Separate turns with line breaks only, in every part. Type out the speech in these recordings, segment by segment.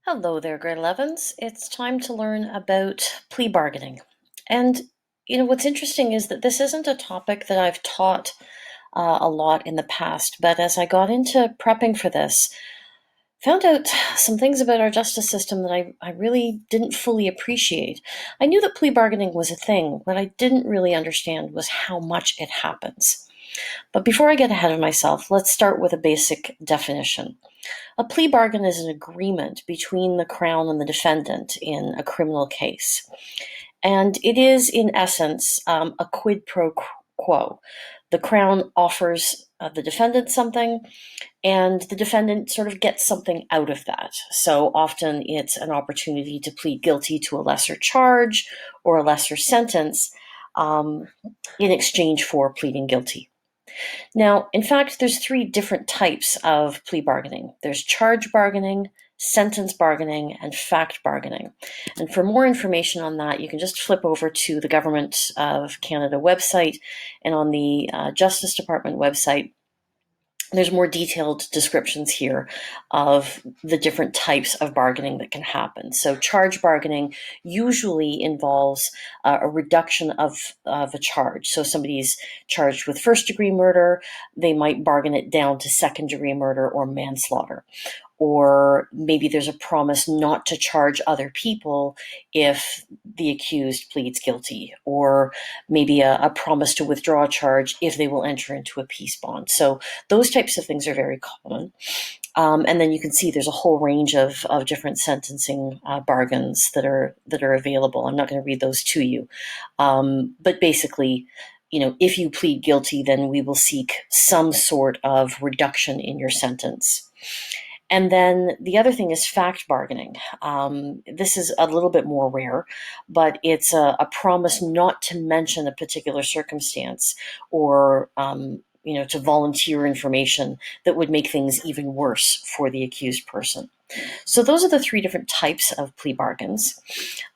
Hello there, grade 11s. It's time to learn about plea bargaining. And, what's interesting is that this isn't a topic that I've taught a lot in the past, but as I got into prepping for this, found out some things about our justice system that I really didn't fully appreciate. I knew that plea bargaining was a thing. What I didn't really understand was how much it happens. But before I get ahead of myself, let's start with a basic definition. A plea bargain is an agreement between the Crown and the defendant in a criminal case. And it is, in essence, a quid pro quo. The Crown offers the defendant something, and the defendant sort of gets something out of that. So often it's an opportunity to plead guilty to a lesser charge or a lesser sentence in exchange for pleading guilty. Now, in fact, there's three different types of plea bargaining. There's charge bargaining, sentence bargaining, and fact bargaining. And for more information on that, you can just flip over to the Government of Canada website, and on the Justice Department website, there's more detailed descriptions here of the different types of bargaining that can happen. So charge bargaining usually involves a reduction of a charge. So somebody's charged with first-degree murder, they might bargain it down to second-degree murder or manslaughter. Or maybe there's a promise not to charge other people if the accused pleads guilty, or maybe a promise to withdraw a charge if they will enter into a peace bond. So those types of things are very common. And then you can see there's a whole range of different sentencing bargains that are available. I'm not going to read those to you. But basically, if you plead guilty, then we will seek some sort of reduction in your sentence. And then the other thing is fact bargaining. This is a little bit more rare, but it's a promise not to mention a particular circumstance or to volunteer information that would make things even worse for the accused person. So those are the three different types of plea bargains.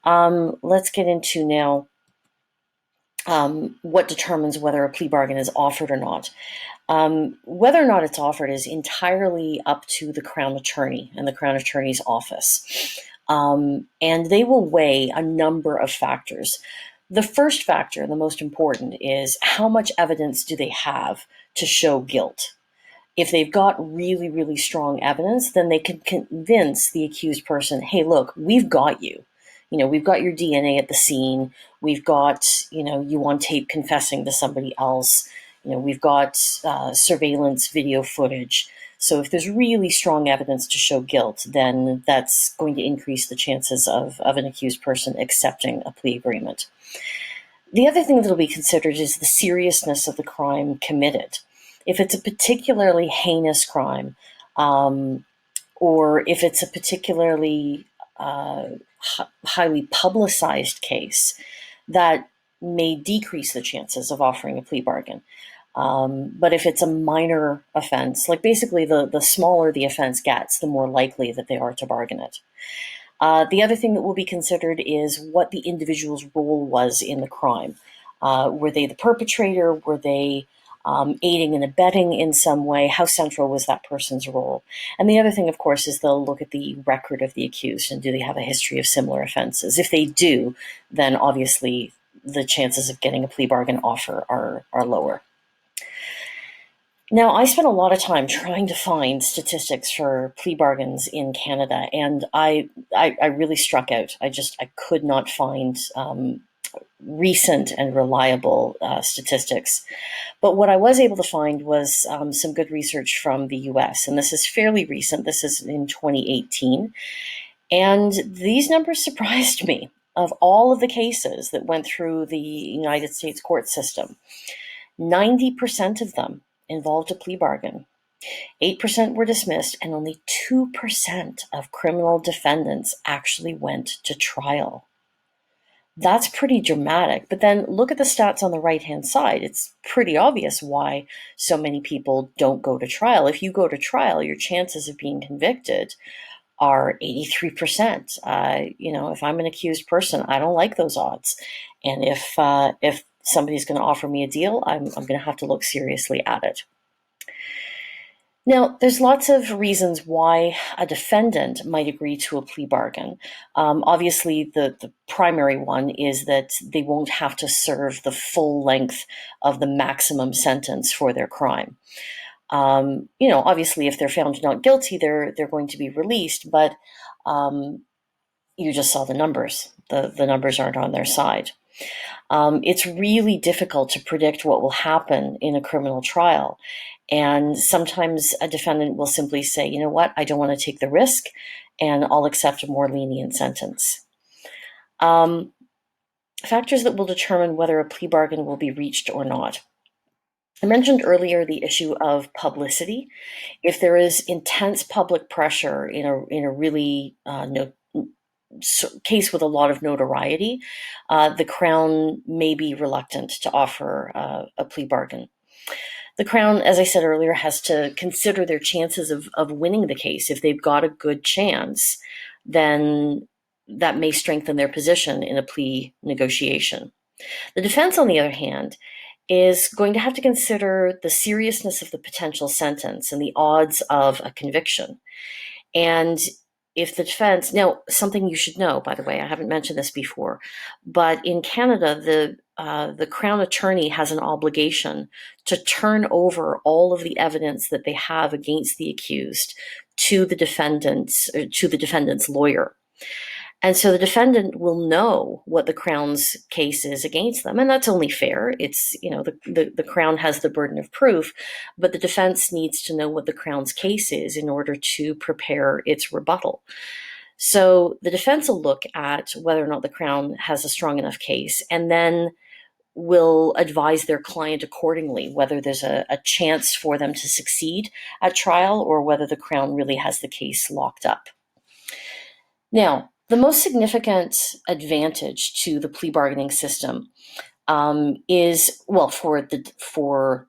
Let's get into now what determines whether a plea bargain is offered or not. Whether or not it's offered is entirely up to the Crown Attorney and the Crown Attorney's office. And they will weigh a number of factors. The first factor, the most important, is how much evidence do they have to show guilt? If they've got really, really strong evidence, then they can convince the accused person, hey, look, we've got you. We've got your DNA at the scene. We've got, you on tape confessing to somebody else. We've got surveillance video footage. So if there's really strong evidence to show guilt, then that's going to increase the chances of an accused person accepting a plea agreement. The other thing that will be considered is the seriousness of the crime committed. If it's a particularly heinous crime, or if it's a particularly highly publicized case, that may decrease the chances of offering a plea bargain. But if it's a minor offense, like basically the smaller the offense gets, the more likely that they are to bargain it. The other thing that will be considered is what the individual's role was in the crime. Were they the perpetrator? Were they aiding and abetting in some way? How central was that person's role? And the other thing, of course, is they'll look at the record of the accused and do they have a history of similar offenses. If they do, then obviously the chances of getting a plea bargain offer are lower. Now, I spent a lot of time trying to find statistics for plea bargains in Canada, and I really struck out. I could not find recent and reliable statistics. But what I was able to find was some good research from the US, and this is fairly recent. This is in 2018. And these numbers surprised me. Of all of the cases that went through the United States court system, 90% of them involved a plea bargain. 8% were dismissed, and only 2% of criminal defendants actually went to trial. That's pretty dramatic. But then look at the stats on the right-hand side. It's pretty obvious why so many people don't go to trial. If you go to trial, your chances of being convicted are 83%. If I'm an accused person, I don't like those odds. And if somebody's going to offer me a deal, I'm going to have to look seriously at it. Now, there's lots of reasons why a defendant might agree to a plea bargain. Obviously, the primary one is that they won't have to serve the full length of the maximum sentence for their crime. Obviously, if they're found not guilty, they're going to be released, but um, you just saw the numbers. The numbers aren't on their side. It's really difficult to predict what will happen in a criminal trial. And sometimes a defendant will simply say, you know what, I don't want to take the risk and I'll accept a more lenient sentence. Um, Factors that will determine whether a plea bargain will be reached or not. I mentioned earlier the issue of publicity. If there is intense public pressure in a really case with a lot of notoriety, the Crown may be reluctant to offer a plea bargain. The Crown, as I said earlier, has to consider their chances of winning the case. If they've got a good chance, then that may strengthen their position in a plea negotiation. The defense, on the other hand, is going to have to consider the seriousness of the potential sentence and the odds of a conviction. And if the defense, now, something you should know, by the way, I haven't mentioned this before, but in Canada, the Crown Attorney has an obligation to turn over all of the evidence that they have against the accused to the defendant's lawyer. And so the defendant will know what the Crown's case is against them. And that's only fair. It's, the Crown has the burden of proof, but the defense needs to know what the Crown's case is in order to prepare its rebuttal. So the defense will look at whether or not the Crown has a strong enough case, and then will advise their client accordingly, whether there's a chance for them to succeed at trial or whether the Crown really has the case locked up. Now, the most significant advantage to the plea bargaining system is, well, for the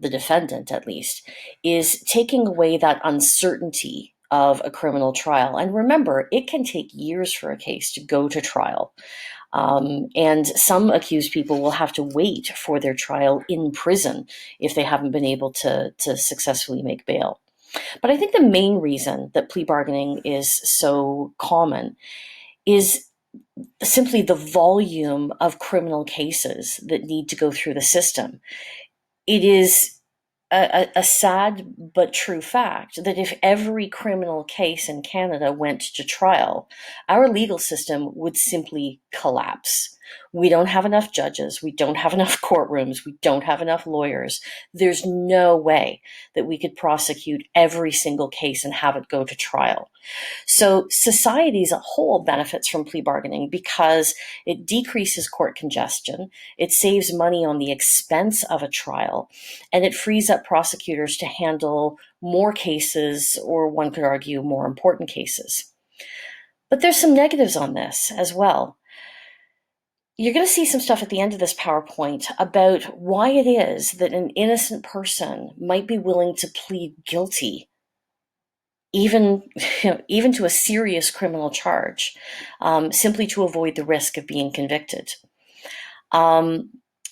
defendant at least, is taking away that uncertainty of a criminal trial. And remember, it can take years for a case to go to trial. And some accused people will have to wait for their trial in prison if they haven't been able to successfully make bail. But I think the main reason that plea bargaining is so common is simply the volume of criminal cases that need to go through the system. It is a sad but true fact that if every criminal case in Canada went to trial, our legal system would simply collapse. We don't have enough judges. We don't have enough courtrooms. We don't have enough lawyers. There's no way that we could prosecute every single case and have it go to trial. So society as a whole benefits from plea bargaining because it decreases court congestion, it saves money on the expense of a trial, and it frees up prosecutors to handle more cases, or one could argue more important cases. But there's some negatives on this as well. You're going to see some stuff at the end of this PowerPoint about why it is that an innocent person might be willing to plead guilty even even to a serious criminal charge, simply to avoid the risk of being convicted.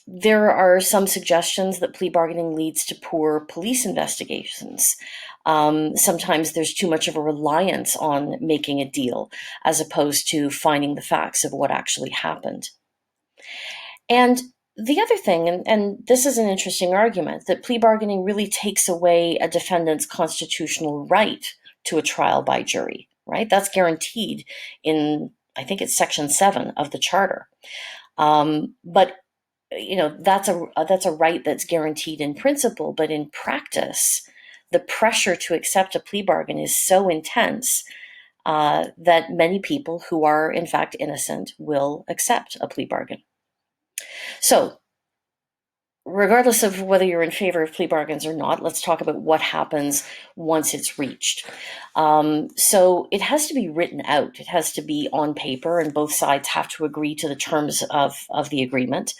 There are some suggestions that plea bargaining leads to poor police investigations. Sometimes there's too much of a reliance on making a deal as opposed to finding the facts of what actually happened. And the other thing, and this is an interesting argument, that plea bargaining really takes away a defendant's constitutional right to a trial by jury, right? That's guaranteed in, I think it's Section 7 of the Charter. But that's a right that's guaranteed in principle, but in practice, the pressure to accept a plea bargain is so intense that many people who are in fact innocent will accept a plea bargain. So, regardless of whether you're in favor of plea bargains or not, let's talk about what happens once it's reached. So it has to be written out. It has to be on paper, and both sides have to agree to the terms of the agreement.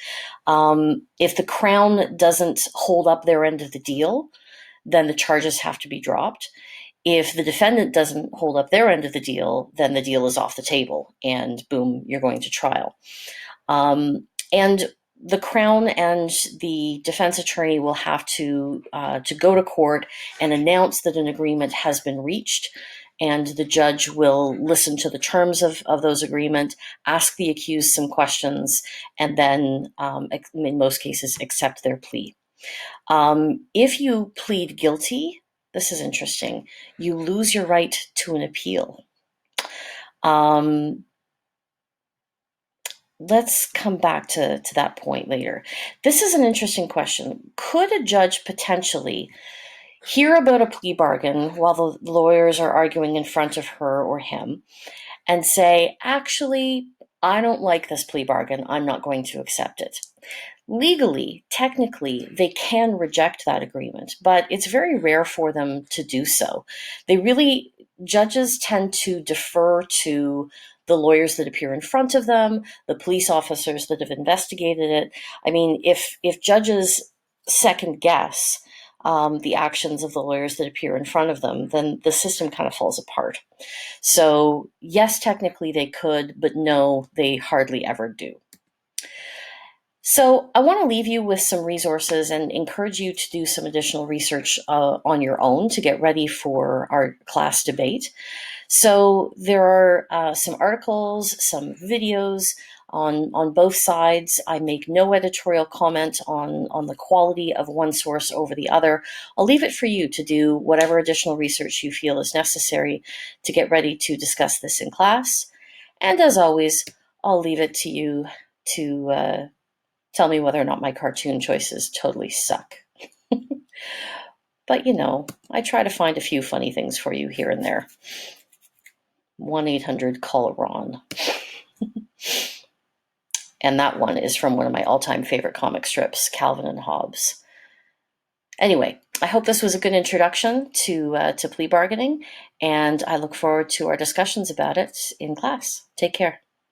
If the Crown doesn't hold up their end of the deal, then the charges have to be dropped. If the defendant doesn't hold up their end of the deal, then the deal is off the table, and boom, you're going to trial. And the Crown and the defense attorney will have to go to court and announce that an agreement has been reached, and the judge will listen to the terms of those agreement, ask the accused some questions, and then, in most cases, accept their plea. If you plead guilty, this is interesting, you lose your right to an appeal. Let's come back to that point later. This is an interesting question. Could a judge potentially hear about a plea bargain while the lawyers are arguing in front of her or him and say, actually, I don't like this plea bargain. I'm not going to accept it? Legally, technically, they can reject that agreement, but it's very rare for them to do so. Judges tend to defer to the lawyers that appear in front of them, the police officers that have investigated it. I mean, if judges second guess the actions of the lawyers that appear in front of them, then the system kind of falls apart. So yes, technically they could, but no, they hardly ever do. So I want to leave you with some resources and encourage you to do some additional research on your own to get ready for our class debate. So there are some articles, some videos on both sides. I make no editorial comment on the quality of one source over the other. I'll leave it for you to do whatever additional research you feel is necessary to get ready to discuss this in class. And as always, I'll leave it to you to tell me whether or not my cartoon choices totally suck. But I try to find a few funny things for you here and there. 1-800-CALL-RON. And that one is from one of my all-time favorite comic strips, Calvin and Hobbes. Anyway, I hope this was a good introduction to plea bargaining, and I look forward to our discussions about it in class. Take care.